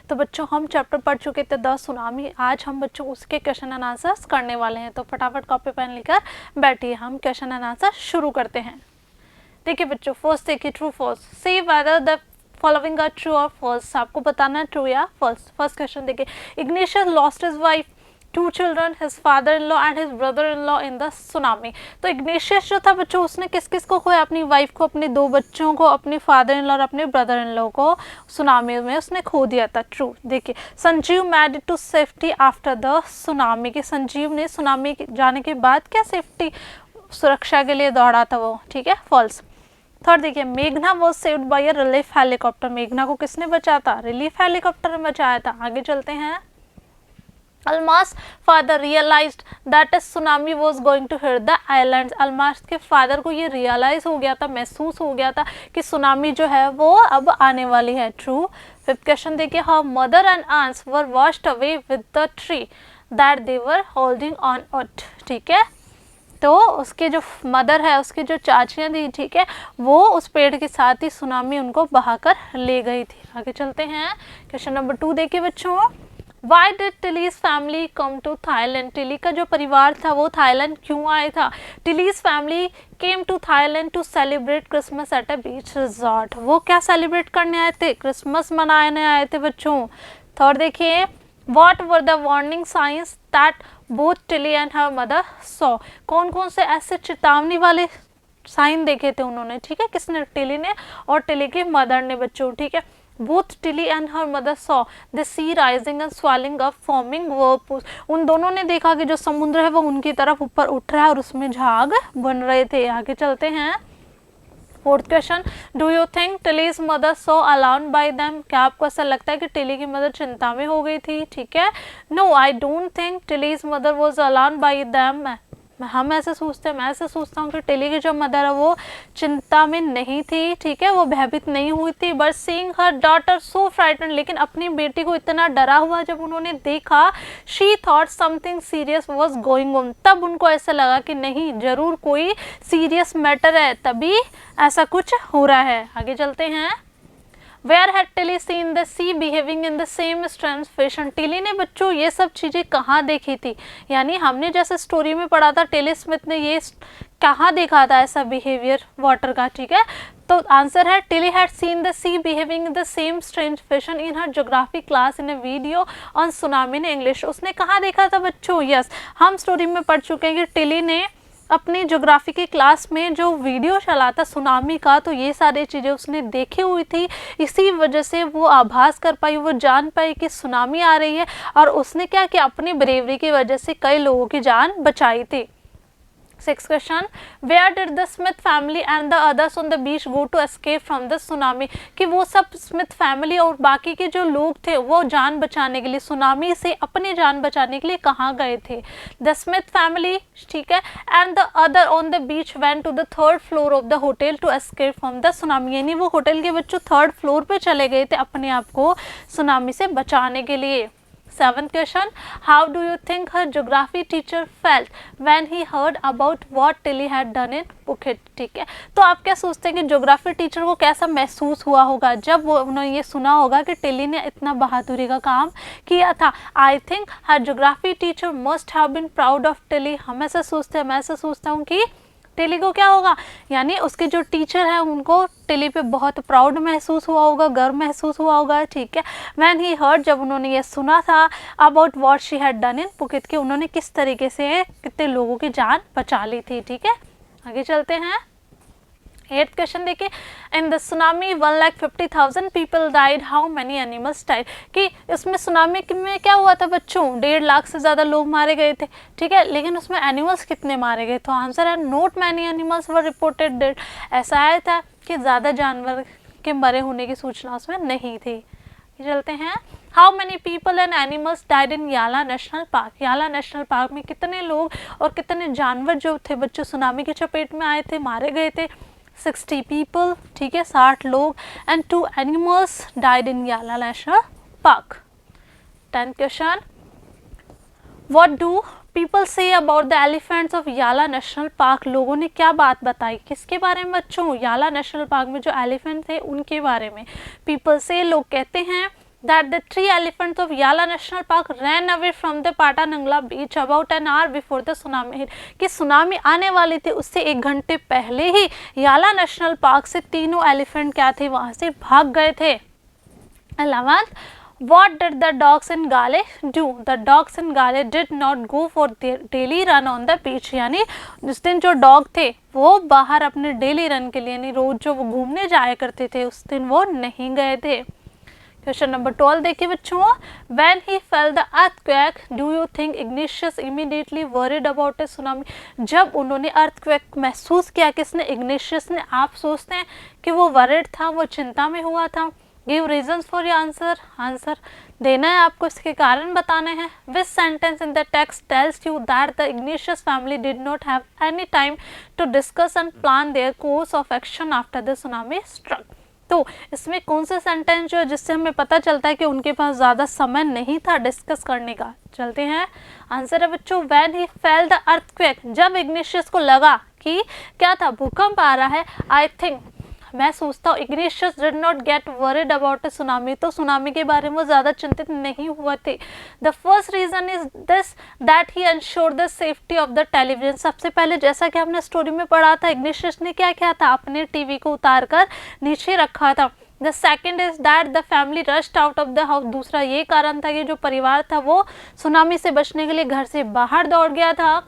तो बच्चों हम चैप्टर पढ़ चुके थे द सुनामी, आज हम बच्चों उसके क्वेश्चन एंड आंसर्स करने वाले हैं। तो फटाफट कॉपी पेन लेकर बैठिए, हम क्वेश्चन एंड आंसर शुरू करते हैं। देखिए बच्चों, फर्स्ट देखिए true false, see whether the following are true और फॉल्स, आपको बताना है ट्रू या फॉल्स। फर्स्ट क्वेश्चन देखिए, Ignatius lost his wife, 2 children, his father-in-law and his brother-in-law in the tsunami। तो इग्निशियस जो था बच्चों, उसने किस किस को खोया, अपनी वाइफ को, अपने 2 बच्चों को, अपने फादर इन लॉ और अपने ब्रदर इन लॉ को सुनामी में उसने खो दिया था। ट्रू। देखिए, Sanjeev made to safety after the tsunami, कि संजीव ने सुनामी जाने के बाद क्या सेफ्टी, सुरक्षा के लिए दौड़ा था वो। ठीक है, फॉल्स। थर्ड देखिए, मेघना was saved by a relief helicopter, मेघना को किसने बचाया था, रिलीफ हेलीकॉप्टर ने बचाया था। आगे चलते हैं। Alma's father realized that a tsunami was going to hit the islands। Almas के फादर को ये रियलाइज हो गया था, महसूस हो गया था कि सुनामी जो है वो अब आने वाली है। ट्रू। फिफ्थ क्वेश्चन देखिए, her mother and aunts were washed away with the tree that they were holding on it। ठीक है, तो उसके जो मदर है, उसकी जो चाचियाँ थी, ठीक है, वो उस पेड़ के साथ ही सुनामी उनको बहाकर ले गई थी। आगे चलते हैं। क्वेश्चन नंबर 2 देखिए बच्चों, Why did Tilly's family come to Thailand? Tilly का जो परिवार था वो थाईलैंड क्यों आया था? Tilly's family came to Thailand to celebrate Christmas at a beach resort। वो क्या सेलिब्रेट करने आए थे, क्रिसमस मनाने आए थे बच्चों। थर्ड देखिए, What were the warning signs that both Tilly and her mother saw? कौन कौन से ऐसे चेतावनी वाले साइन देखे थे उन्होंने, ठीक है, किसने, टिली ने और टिली की मदर ने बच्चों। ठीक है, both Tilly and her mother saw the sea rising and swelling up forming whirlpools। उन दोनों ने देखा कि जो समुद्र है वो उनकी तरफ ऊपर उठ रहा है और उसमें झाग बन रहे थे। आगे चलते हैं। Fourth question, do you think Tilly's mother so alone by them? क्या आपको ऐसा लगता है कि टिली की मदर चिंता में हो गई थी? ठीक है, no I don't think Tilly's mother was alone by them. हम ऐसे सोचते हैं, मैं ऐसे सोचता हूँ कि टिली की जो मदर है वो चिंता में नहीं थी। ठीक है, वो भयभीत नहीं हुई थी। But seeing her daughter so frighten, लेकिन अपनी बेटी को इतना डरा हुआ जब उन्होंने देखा, she thought something serious was going on, तब उनको ऐसा लगा कि नहीं, जरूर कोई सीरियस मैटर है, तभी ऐसा कुछ हो रहा है। आगे चलते हैं। Where had Tilly seen the sea behaving in the same strange fashion? Tilly ने बच्चों ये सब चीज़ें कहाँ देखी थी, यानी हमने जैसे स्टोरी में पढ़ा था, टिली स्मिथ ने ये कहाँ देखा था ऐसा बिहेवियर वाटर का। ठीक है, तो आंसर है Tilly had seen the sea behaving in the same strange fashion in her geography class in a video on tsunami in English. उसने कहाँ देखा था बच्चों? यस, हम स्टोरी में पढ़ चुके हैं कि टिली ने अपनी ज्योग्राफी की क्लास में जो वीडियो चला था सुनामी का, तो ये सारी चीज़ें उसने देखी हुई थी, इसी वजह से वो आभास कर पाई, वो जान पाई कि सुनामी आ रही है, और उसने क्या किया, अपनी ब्रेवरी की वजह से कई लोगों की जान बचाई थी। Six question, where did the Smith family and the others on the beach go to escape from the tsunami? कि वो सब स्मिथ फैमिली और बाकी के जो लोग थे वो जान बचाने के लिए, सुनामी से अपनी जान बचाने के लिए कहाँ गए थे? द स्मिथ फैमिली, ठीक है, and the other on the beach went to the 3rd floor of the hotel to escape from the tsunami. यानी वो होटल के बच्चों 3rd फ्लोर पे चले गए थे अपने आप को सुनामी से बचाने के लिए। Seventh question, how do you think her geography teacher felt when he heard about what Tilly had done in Phuket? ठीक है, तो आप क्या सोचते हैं कि ज्योग्राफी टीचर को कैसा महसूस हुआ होगा जब वो उन्होंने ये सुना होगा कि टिली ने इतना बहादुरी का काम किया था? I think her geography teacher must have been proud of Tilly. हम ऐसा सोचते हैं, मैं ऐसा सोचता हूँ कि टिली को क्या होगा, यानी उसके जो टीचर हैं उनको टिली पे बहुत प्राउड महसूस हुआ होगा, गर्व महसूस हुआ होगा। ठीक है, व्हेन ही हर्ड, जब उन्होंने ये सुना था about what she had done in pocket, के उन्होंने किस तरीके से कितने लोगों की जान बचा ली थी। ठीक है, आगे चलते हैं। 8th क्वेश्चन देखिए, in the tsunami 1,50,000 people died, how many animals died? कि इसमें सुनामी में क्या हुआ था बच्चों, 1.5 लाख से ज़्यादा लोग मारे गए थे। ठीक है, लेकिन उसमें एनिमल्स कितने मारे गए? तो आंसर है not many animals were reported dead. ऐसा आया था कि ज़्यादा जानवर के मरे होने की सूचना उसमें नहीं थी। चलते हैं। How many people and animals died in याला नेशनल पार्क? याला नेशनल पार्क में कितने लोग और कितने जानवर जो थे बच्चों सुनामी की चपेट में आए थे, मारे गए थे? 60 पीपल, ठीक है, 60 लोग, एंड 2 एनिमल्स डाइड इन याला national park. 10th question, what do people say about the elephants of याला नेशनल पार्क? लोगों ने क्या बात बताई, किसके बारे में बच्चों? याला नेशनल पार्क में जो एलिफेंट थे उनके बारे में। पीपल से, लोग कहते हैं that the 3 elephants of Yala National Park ran away from the Patanangla beach about an hour before the tsunami hit, कि सुनामी आने वाली थी उससे 1 घंटे पहले ही याला नेशनल पार्क से तीनों एलिफेंट क्या थे वहां से भाग गए थे। 11th, what did the dogs in Gale do? The dogs in Gale did not go for their daily run on the beach, यानी जिस दिन जो डॉग थे वो बाहर अपने डेली रन के लिए यानी रोज जो वो घूमने जाया करते थे उस दिन वो नहीं गए थे। क्वेश्चन नंबर 12 देखिए बच्चों, when he felt the earthquake, do you think Ignatius immediately worried about a tsunami? जब उन्होंने earthquake महसूस किया किसने, इग्नेशियस ने, आप सोचते हैं कि वो worried था, वो चिंता में हुआ था? Give reasons for your answer. Answer देना है आपको, इसके कारण बताने हैं। Which sentence in the text tells you that the Ignatius family did not have any time to discuss and plan their course of action after the tsunami struck? तो इसमें कौन सा सेंटेंस जो है जिससे हमें पता चलता है कि उनके पास ज़्यादा समय नहीं था डिस्कस करने का? चलते हैं, आंसर है बच्चों when he felt the earthquake, जब इग्नेशियस को लगा कि क्या था, भूकंप आ रहा है। आई थिंक, मैं सोचता हूँ Ignatius did not gate worried about a tsunami, तो सुनामी के बारे में वो ज़्यादा चिंतित नहीं हुए थे। The first reason is this that he ensure the safety of the television. सबसे पहले जैसा कि हमने स्टोरी में पढ़ा था, इग्नेशियस ने क्या किया था, अपने टीवी को उतार कर नीचे रखा था। The second is that the family rushed out of the house. दूसरा ये कारण था कि जो परिवार था वो सुनामी से बचने के लिए घर से बाहर दौड़ गया था।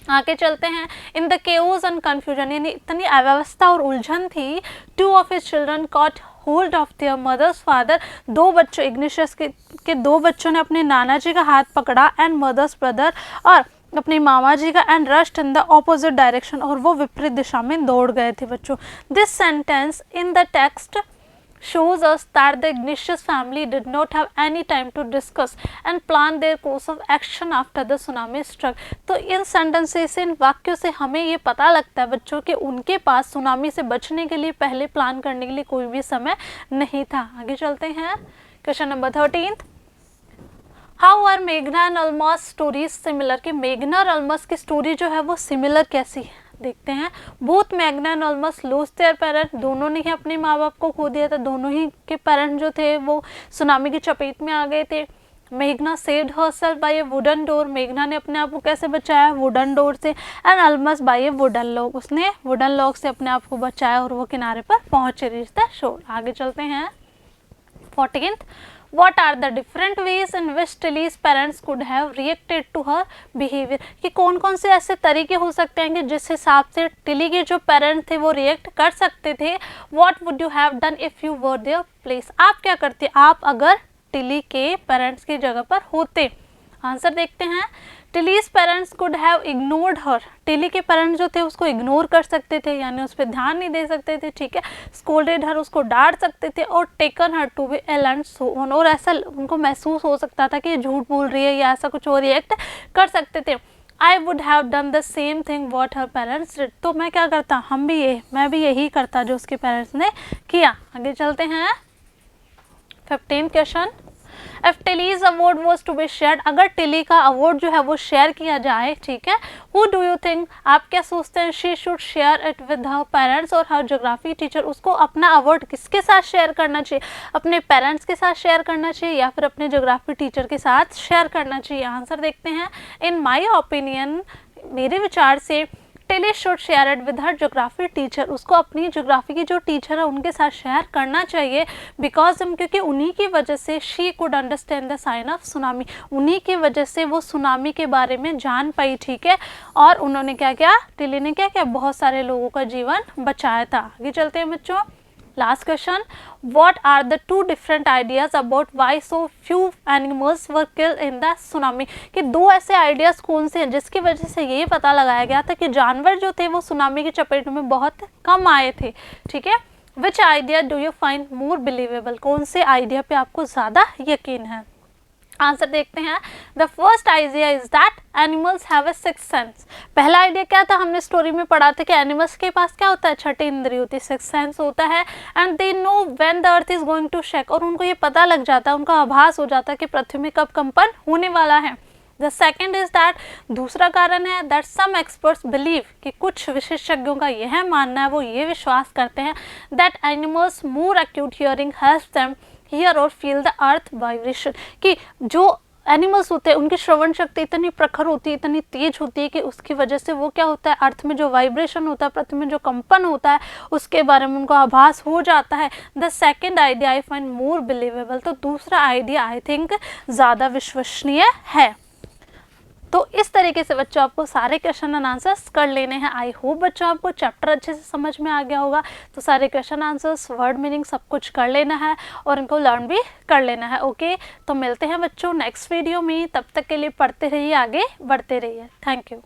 आगे चलते हैं, in the chaos and confusion, यानी इतनी अव्यवस्था और उलझन थी, 2 of his children caught hold of their mother's father, 2 बच्चों इग्नेशियस के 2 बच्चों ने अपने नाना जी का हाथ पकड़ा एंड मदर्स ब्रदर और अपने मामा जी का and rushed in the opposite direction, और वो विपरीत दिशा में दौड़ गए थे बच्चों। This sentence in the text shows us that the Ignatius family did not have any time to discuss and plan their course of action after the tsunami struck। तो इन sentences से, इन वाक्यों से हमें ये पता लगता है बच्चों कि उनके पास सुनामी से बचने के लिए पहले प्लान करने के लिए कोई भी समय नहीं था। आगे चलते हैं, क्वेश्चन नंबर 13, हाउ आर मेघना एंड अल्मास स्टोरीज सिमिलर, कि मेघना और अल्मास की स्टोरी जो है वो सिमिलर कैसी है देखते हैं। बोथ मेघना and Almas lost their parent, दोनों ने ही अपने माँ बाप को खो दिया था, दोनों ही के पेरेंट जो थे वो सुनामी की चपेट में आ गए थे। मेघना सेव्ड हरसेल्फ बाय ए वुडन डोर, मेघना ने अपने आप को कैसे बचाया, वुडन डोर से। And Almas bye A wooden lock, उसने वुडन लॉक से अपने आप को बचाया और वो किनारे पर पहुंचे, रीच द शोर। आगे चलते हैं, 14th, what are the different ways in which Tilly's parents could have reacted to her behavior, कि कौन कौन से ऐसे तरीके हो सकते हैं कि जिस हिसाब से टिली के जो पेरेंट थे वो रिएक्ट कर सकते थे। What would you have done if you were their place, आप क्या करते आप अगर टिली के पेरेंट्स की जगह पर होते? आंसर देखते हैं, Tilly's parents could have ignored her, Tilly के पेरेंट्स जो थे उसको इग्नोर कर सकते थे, यानी उस पर ध्यान नहीं दे सकते थे, ठीक है। स्कोल्डेड हर, उसको डांट सकते थे, और taken her to be ill and so on, और ऐसा उनको महसूस हो सकता था कि ये झूठ बोल रही है या ऐसा कुछ और रिएक्ट कर सकते थे। I would have done the same thing what her parents did, तो मैं क्या करता, मैं भी यही करता जो उसके पेरेंट्स ने किया। आगे चलते हैं, 15th question, If Tilly's award was to be shared, अगर टिली का अवार्ड जो है वो शेयर किया जाए, ठीक है, who do you think, आप क्या सोचते हैं, she should share it with her parents और her geography teacher, उसको अपना अवार्ड किसके साथ शेयर करना चाहिए, अपने पेरेंट्स के साथ शेयर करना चाहिए या फिर अपने ज्योग्राफी टीचर के साथ शेयर करना चाहिए? आंसर देखते हैं, इन माई ओपिनियन, मेरे विचार से Tilly should share it with her geography teacher, उसको अपनी ज्योग्राफी की जो टीचर है उनके साथ शेयर करना चाहिए, बिकॉज क्योंकि उन्हीं की वजह से she could understand the sign of tsunami, उन्हीं की वजह से वो सुनामी के बारे में जान पाई, ठीक है। और उन्होंने क्या किया, टिली ने क्या किया, बहुत सारे लोगों का जीवन बचाया था। आगे चलते हैं बच्चों, last question, what are the 2 different ideas about why so few animals were killed in the tsunami, कि 2 ऐसे आइडियाज कौन से हैं जिसकी वजह से ये पता लगाया गया था कि जानवर जो थे वो सुनामी की चपेट में बहुत कम आए थे, ठीक है। विच idea do you find more believable, कौन से आइडिया पे आपको ज़्यादा यकीन है? आंसर देखते हैं, the first idea is that animals have a sixth sense. पहला आइडिया क्या था, हमने स्टोरी में पढ़ा था कि एनिमल्स के पास क्या होता है, छठी इंद्रिय होती है, सिक्स्थ सेंस होता है, and they know when the earth is going to shake, और उनको ये पता लग जाता है, उनका आभास हो जाता है कि पृथ्वी में कब कंपन होने वाला है। द सेकेंड इज दैट, दूसरा कारण है दैट सम एक्सपर्ट्स बिलीव, कि कुछ विशेषज्ञों का यह मानना है, वो ये विश्वास करते हैं that animals more acute hearing helps them, here और फील द अर्थ वाइब्रेशन, कि जो एनिमल्स होते हैं उनकी श्रवण शक्ति इतनी प्रखर होती है, इतनी तेज होती है कि उसकी वजह से वो क्या होता है, अर्थ में जो वाइब्रेशन होता है, पृथ्वी में जो कंपन होता है उसके बारे में उनको आभास हो जाता है। The second idea I find more believable, तो दूसरा आइडिया आई थिंक ज़्यादा विश्वसनीय है। तो इस तरीके से बच्चों आपको सारे क्वेश्चन एंड आंसर्स कर लेने हैं। आई होप बच्चों आपको चैप्टर अच्छे से समझ में आ गया होगा। तो सारे क्वेश्चन आंसर्स, वर्ड मीनिंग सब कुछ कर लेना है और इनको लर्न भी कर लेना है। ओके, तो मिलते हैं बच्चों नेक्स्ट वीडियो में। तब तक के लिए पढ़ते रहिए, आगे बढ़ते रहिए। Thank you.